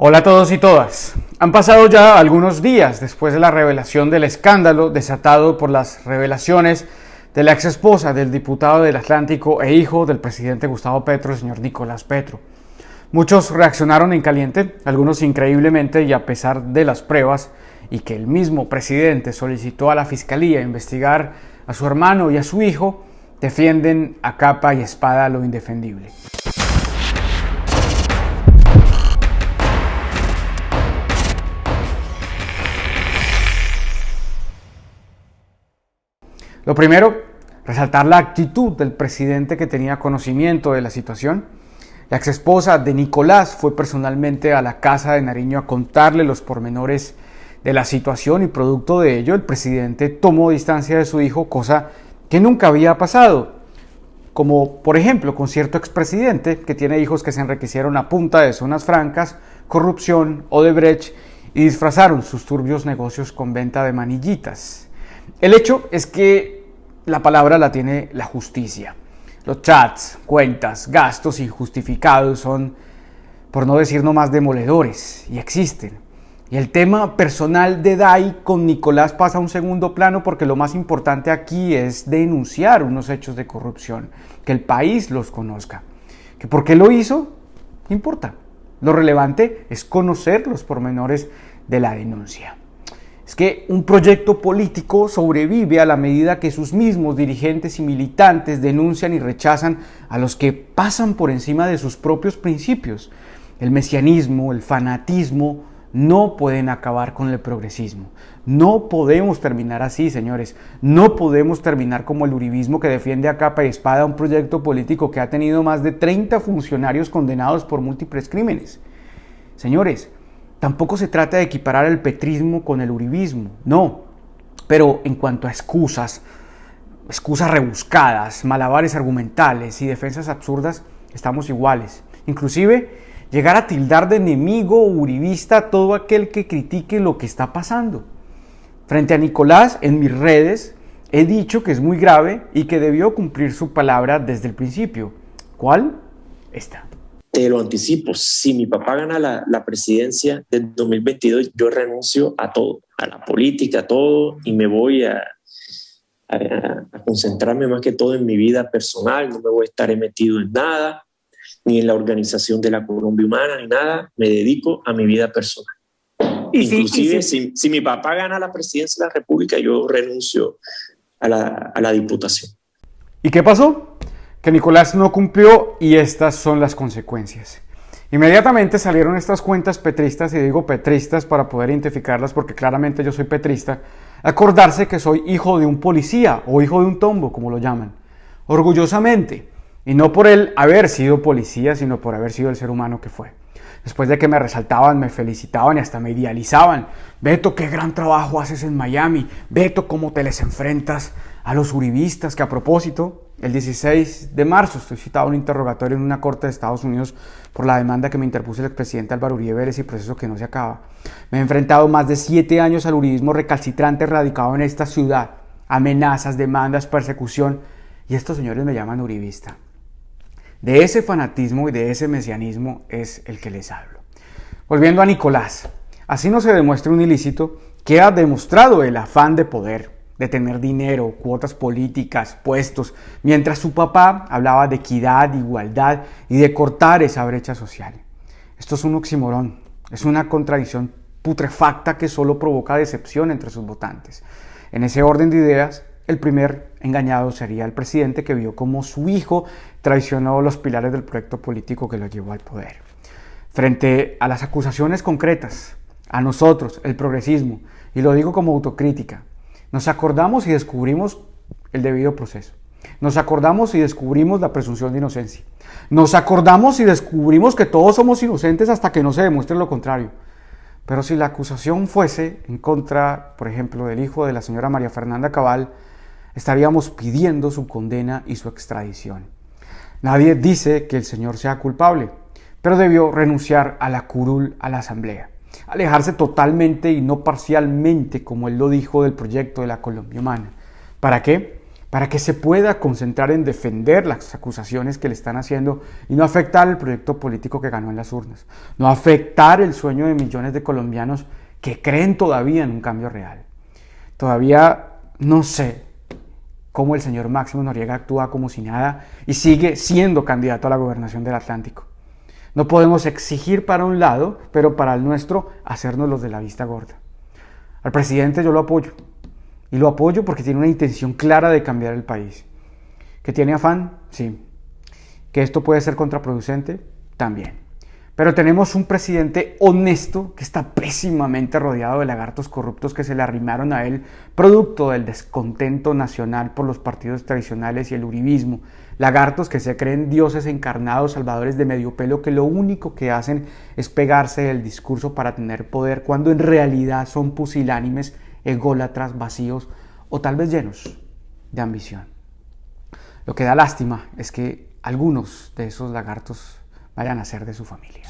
Hola a todos y todas. Han pasado ya algunos días después de la revelación del escándalo desatado por las revelaciones de la ex esposa del diputado del Atlántico e hijo del presidente Gustavo Petro, el señor Nicolás Petro. Muchos reaccionaron en caliente, algunos increíblemente y a pesar de las pruebas y que el mismo presidente solicitó a la fiscalía investigar a su hermano y a su hijo, defienden a capa y espada lo indefendible. Lo primero, resaltar la actitud del presidente que tenía conocimiento de la situación. La exesposa de Nicolás fue personalmente a la casa de Nariño a contarle los pormenores de la situación y producto de ello el presidente tomó distancia de su hijo, cosa que nunca había pasado. Como por ejemplo con cierto expresidente que tiene hijos que se enriquecieron a punta de zonas francas, corrupción, Odebrecht y disfrazaron sus turbios negocios con venta de manillitas. El hecho es que la palabra la tiene la justicia. Los chats, cuentas, gastos injustificados son, por no decir no más, demoledores y existen. Y el tema personal de Day con Nicolás pasa a un segundo plano porque lo más importante aquí es denunciar unos hechos de corrupción, que el país los conozca. ¿Que por qué lo hizo? No importa. Lo relevante es conocer los pormenores de la denuncia. Es que un proyecto político sobrevive a la medida que sus mismos dirigentes y militantes denuncian y rechazan a los que pasan por encima de sus propios principios. El mesianismo, el fanatismo no pueden acabar con el progresismo. No podemos terminar así, señores. No podemos terminar como el uribismo que defiende a capa y espada un proyecto político que ha tenido más de 30 funcionarios condenados por múltiples crímenes. Señores, tampoco se trata de equiparar el petrismo con el uribismo, no. Pero en cuanto a excusas rebuscadas, malabares argumentales y defensas absurdas, estamos iguales. Inclusive, llegar a tildar de enemigo uribista a todo aquel que critique lo que está pasando. Frente a Nicolás, en mis redes, he dicho que es muy grave y que debió cumplir su palabra desde el principio. ¿Cuál? Esta. Te lo anticipo, si mi papá gana la presidencia del 2022, yo renuncio a todo, a la política, a todo, y me voy a concentrarme más que todo en mi vida personal. No me voy a estar metido en nada, ni en la organización de la Colombia Humana, ni nada. Me dedico a mi vida personal. Inclusive, si mi papá gana la presidencia de la República, yo renuncio a la diputación. ¿Y qué pasó? Que Nicolás no cumplió y estas son las consecuencias. Inmediatamente salieron estas cuentas petristas, y digo petristas para poder identificarlas porque claramente yo soy petrista, acordarse que soy hijo de un policía o hijo de un tombo, como lo llaman, orgullosamente, y no por él haber sido policía, sino por haber sido el ser humano que fue. Después de que me resaltaban, me felicitaban y hasta me idealizaban. Beto, qué gran trabajo haces en Miami. Beto, cómo te les enfrentas a los uribistas, que a propósito, el 16 de marzo estoy citado a un interrogatorio en una corte de Estados Unidos por la demanda que me interpuso el expresidente Álvaro Uribe Vélez y proceso que no se acaba. Me he enfrentado más de 7 años al uribismo recalcitrante radicado en esta ciudad. Amenazas, demandas, persecución. Y estos señores me llaman uribista. De ese fanatismo y de ese mesianismo es el que les hablo. Volviendo a Nicolás, así no se demuestra un ilícito, que ha demostrado el afán de poder, de tener dinero, cuotas políticas, puestos, mientras su papá hablaba de equidad, igualdad y de cortar esa brecha social. Esto es un oxímoron, es una contradicción putrefacta que solo provoca decepción entre sus votantes. En ese orden de ideas, el primer engañado sería el presidente que vio cómo su hijo traicionó los pilares del proyecto político que lo llevó al poder. Frente a las acusaciones concretas, a nosotros, el progresismo, y lo digo como autocrítica, nos acordamos y descubrimos el debido proceso. Nos acordamos y descubrimos la presunción de inocencia. Nos acordamos y descubrimos que todos somos inocentes hasta que no se demuestre lo contrario. Pero si la acusación fuese en contra, por ejemplo, del hijo de la señora María Fernanda Cabal, estaríamos pidiendo su condena y su extradición. Nadie dice que el señor sea culpable, pero debió renunciar a la curul a la asamblea, alejarse totalmente y no parcialmente, como él lo dijo, del proyecto de la Colombia Humana. ¿Para qué? para que se pueda concentrar en defender las acusaciones que le están haciendo y no afectar el proyecto político que ganó en las urnas, no afectar el sueño de millones de colombianos que creen todavía en un cambio real. Todavía no sé cómo el señor Máximo Noriega actúa como si nada y sigue siendo candidato a la gobernación del Atlántico. No podemos exigir para un lado, pero para el nuestro hacernos los de la vista gorda. Al presidente yo lo apoyo. Y lo apoyo porque tiene una intención clara de cambiar el país. ¿Que tiene afán? Sí. ¿Que esto puede ser contraproducente? También. Pero tenemos un presidente honesto que está pésimamente rodeado de lagartos corruptos que se le arrimaron a él, producto del descontento nacional por los partidos tradicionales y el uribismo. Lagartos que se creen dioses encarnados, salvadores de medio pelo, que lo único que hacen es pegarse del discurso para tener poder, cuando en realidad son pusilánimes, ególatras, vacíos o tal vez llenos de ambición. Lo que da lástima es que algunos de esos lagartos vayan a ser de su familia.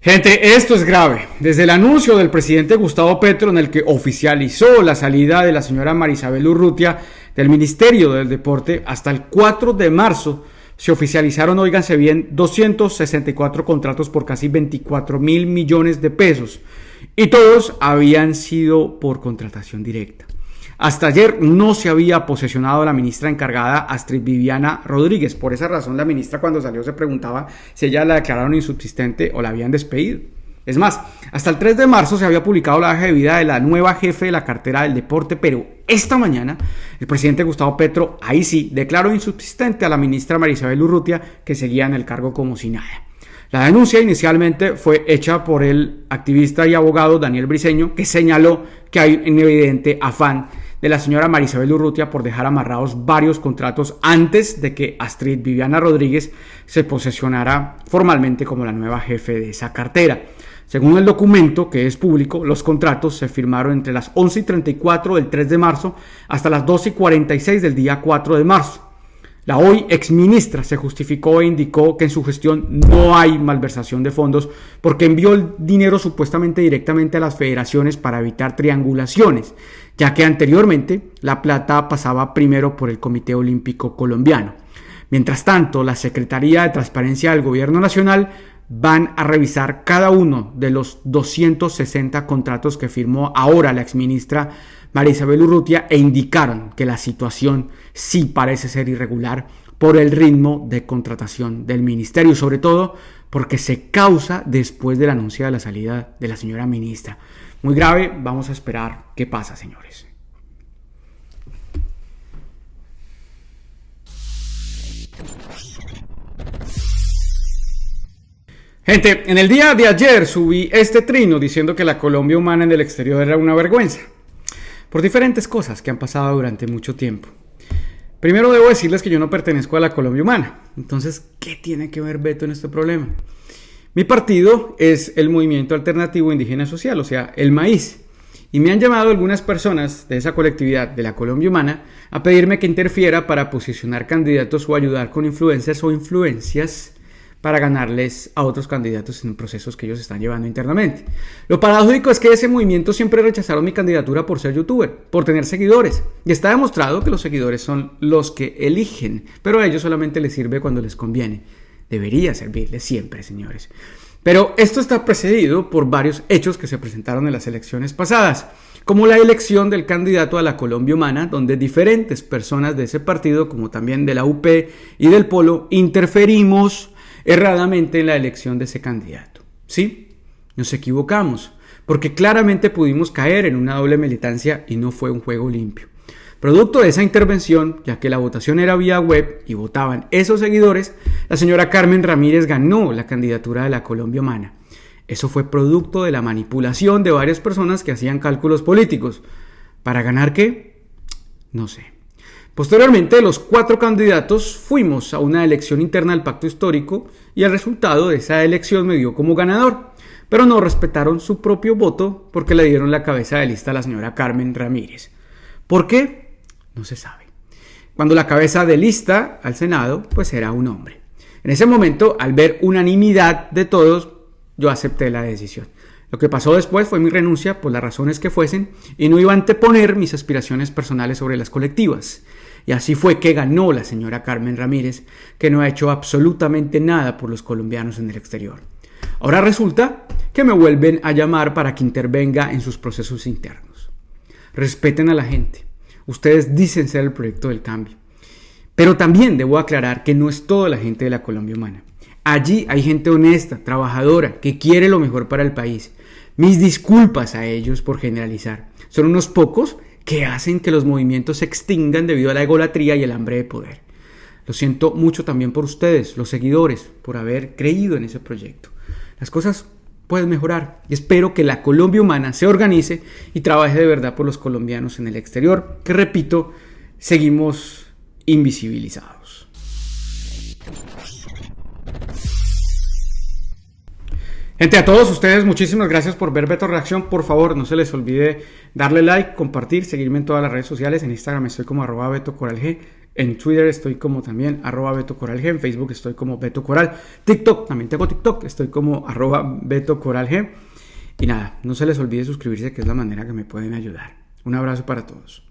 Gente, esto es grave. Desde el anuncio del presidente Gustavo Petro en el que oficializó la salida de la señora Marisabel Urrutia del Ministerio del Deporte hasta el 4 de marzo, se oficializaron, óiganse bien, 264 contratos por casi 24.000 millones de pesos y todos habían sido por contratación directa. Hasta ayer no se había posesionado la ministra encargada Astrid Viviana Rodríguez. Por esa razón la ministra cuando salió se preguntaba si ella la declararon insubsistente o la habían despedido. Es más, hasta el 3 de marzo se había publicado la hoja de vida de la nueva jefe de la cartera del deporte, pero esta mañana el presidente Gustavo Petro, ahí sí, declaró insubsistente a la ministra Marisabel Urrutia, que seguía en el cargo como si nada. La denuncia inicialmente fue hecha por el activista y abogado Daniel Briceño, que señaló que hay un evidente afán de la señora Marisabel Urrutia por dejar amarrados varios contratos antes de que Astrid Viviana Rodríguez se posesionara formalmente como la nueva jefe de esa cartera. Según el documento, que es público, los contratos se firmaron entre las 11:34 del 3 de marzo hasta las 12:46 del día 4 de marzo. La hoy exministra se justificó e indicó que en su gestión no hay malversación de fondos porque envió el dinero supuestamente directamente a las federaciones para evitar triangulaciones, ya que anteriormente la plata pasaba primero por el Comité Olímpico Colombiano. Mientras tanto, la Secretaría de Transparencia del Gobierno Nacional van a revisar cada uno de los 260 contratos que firmó ahora la exministra Marisabel Urrutia e indicaron que la situación sí parece ser irregular por el ritmo de contratación del ministerio, sobre todo porque se causa después del anuncio de la salida de la señora ministra. Muy grave, vamos a esperar qué pasa, señores. Gente, en el día de ayer subí este trino diciendo que la Colombia humana en el exterior era una vergüenza, por diferentes cosas que han pasado durante mucho tiempo. Primero debo decirles que yo no pertenezco a la Colombia humana, entonces, ¿qué tiene que ver Beto en este problema? Mi partido es el Movimiento Alternativo Indígena Social, o sea, el MAIS, y me han llamado algunas personas de esa colectividad de la Colombia humana a pedirme que interfiera para posicionar candidatos o ayudar con influencers o influencias para ganarles a otros candidatos en procesos que ellos están llevando internamente. Lo paradójico es que ese movimiento siempre rechazaron mi candidatura por ser youtuber, por tener seguidores. Y está demostrado que los seguidores son los que eligen, pero a ellos solamente les sirve cuando les conviene. Debería servirles siempre, señores. Pero esto está precedido por varios hechos que se presentaron en las elecciones pasadas, como la elección del candidato a la Colombia Humana, donde diferentes personas de ese partido, como también de la UP y del Polo, interferimos erradamente en la elección de ese candidato. Sí, nos equivocamos, porque claramente pudimos caer en una doble militancia y no fue un juego limpio. Producto de esa intervención, ya que la votación era vía web y votaban esos seguidores, la señora Carmen Ramírez ganó la candidatura de la Colombia Humana. Eso fue producto de la manipulación de varias personas que hacían cálculos políticos. ¿Para ganar qué? No sé. Posteriormente, los 4 candidatos fuimos a una elección interna del Pacto Histórico y el resultado de esa elección me dio como ganador, pero no respetaron su propio voto porque le dieron la cabeza de lista a la señora Carmen Ramírez. ¿Por qué? No se sabe. Cuando la cabeza de lista al Senado, pues era un hombre. En ese momento, al ver unanimidad de todos, yo acepté la decisión. Lo que pasó después fue mi renuncia por las razones que fuesen y no iba a anteponer mis aspiraciones personales sobre las colectivas. Y así fue que ganó la señora Carmen Ramírez, que no ha hecho absolutamente nada por los colombianos en el exterior. Ahora resulta que me vuelven a llamar para que intervenga en sus procesos internos. Respeten a la gente. Ustedes dicen ser el proyecto del cambio. Pero también debo aclarar que no es toda la gente de la Colombia Humana. Allí hay gente honesta, trabajadora, que quiere lo mejor para el país. Mis disculpas a ellos por generalizar. Son unos pocos que hacen que los movimientos se extingan debido a la egolatría y el hambre de poder. Lo siento mucho también por ustedes, los seguidores, por haber creído en ese proyecto. Las cosas pueden mejorar y espero que la Colombia Humana se organice y trabaje de verdad por los colombianos en el exterior, que repito, seguimos invisibilizados. Gente, a todos ustedes, muchísimas gracias por ver Beto Reacción. Por favor, no se les olvide darle like, compartir, seguirme en todas las redes sociales. En Instagram estoy como @BetoCoralG. En Twitter estoy como también @BetoCoralG. En Facebook estoy como Beto Coral. TikTok, también tengo TikTok, estoy como @BetoCoralG. Y nada, no se les olvide suscribirse, que es la manera que me pueden ayudar. Un abrazo para todos.